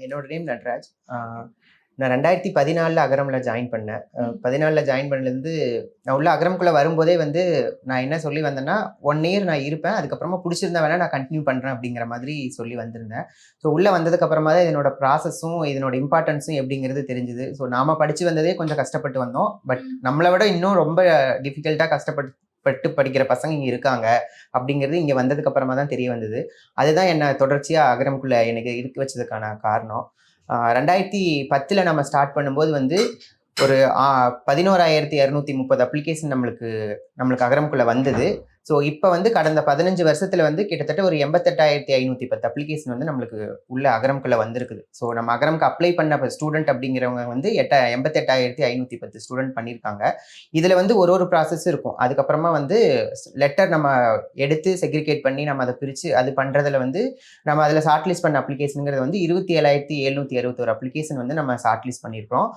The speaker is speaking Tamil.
என்னோட நேம் நட்ராஜ். நான் 2014ல அகரம்ல ஜாயின் பண்ணேன். 14ல ஜாயின் பண்ணதுலேருந்து நான் உள்ள அகரம்குள்ள வரும்போதே வந்து நான் என்ன சொல்லி வந்தேன்னா, 1 இயர் நான் இருப்பேன். அதுக்கப்புறமா புடிச்சிருந்தா வேணா நான் கன்டின்யூ பண்றேன் அப்படிங்கிற மாதிரி சொல்லி வந்திருந்தேன். ஸோ உள்ள வந்ததுக்கு அப்புறமா தான் இதனோட ப்ராசஸும், இதனோட இம்பார்ட்டன்ஸும் எப்படிங்கிறது தெரிஞ்சது. ஸோ நாம படிச்சு வந்ததே கொஞ்சம் கஷ்டப்பட்டு வந்தோம். பட் நம்மள விட இன்னும் ரொம்ப டிஃபிகல்ட்டா கஷ்டப்பட்டு படிக்கிற பசங்க இங்க இருக்காங்க அப்படிங்கிறது இங்க வந்ததுக்கு அப்புறமா தான் தெரிய வந்தது. அதுதான் என்ன தொடர்ச்சியா அகரம்குள்ள எனக்கு இருக்க வச்சதுக்கான காரணம். 2010ல நம்ம ஸ்டார்ட் பண்ணும்போது வந்து ஒரு 11,230 அப்ளிகேஷன் நம்மளுக்கு அகரம்குள்ள வந்தது. ஸோ இப்போ வந்து கடந்த 15 வருஷத்துல வந்து கிட்டத்தட்ட ஒரு 88,510 அப்ளிகேஷன் வந்து நம்மளுக்கு உள்ள அகரம்குள்ள வந்திருக்குது. ஸோ நம்ம அகரம்க்கு அப்ளை பண்ண ஸ்டூடெண்ட் அப்படிங்கிறவங்க வந்து 88,510 ஸ்டூடெண்ட் பண்ணியிருக்காங்க. இதுல வந்து ஒரு ப்ராசஸ் இருக்கும். அதுக்கப்புறமா வந்து லெட்டர் நம்ம எடுத்து செக்ரிகேட் பண்ணி நம்ம அதை பிரிச்சு அது பண்றதுல வந்து நம்ம அதில் ஷார்ட் லிஸ்ட் பண்ண அப்ளிகேஷனுங்கிறது வந்து 27,761 அப்ளிகேஷன் வந்து நம்ம ஷார்ட் லிஸ்ட் பண்ணியிருக்கோம்.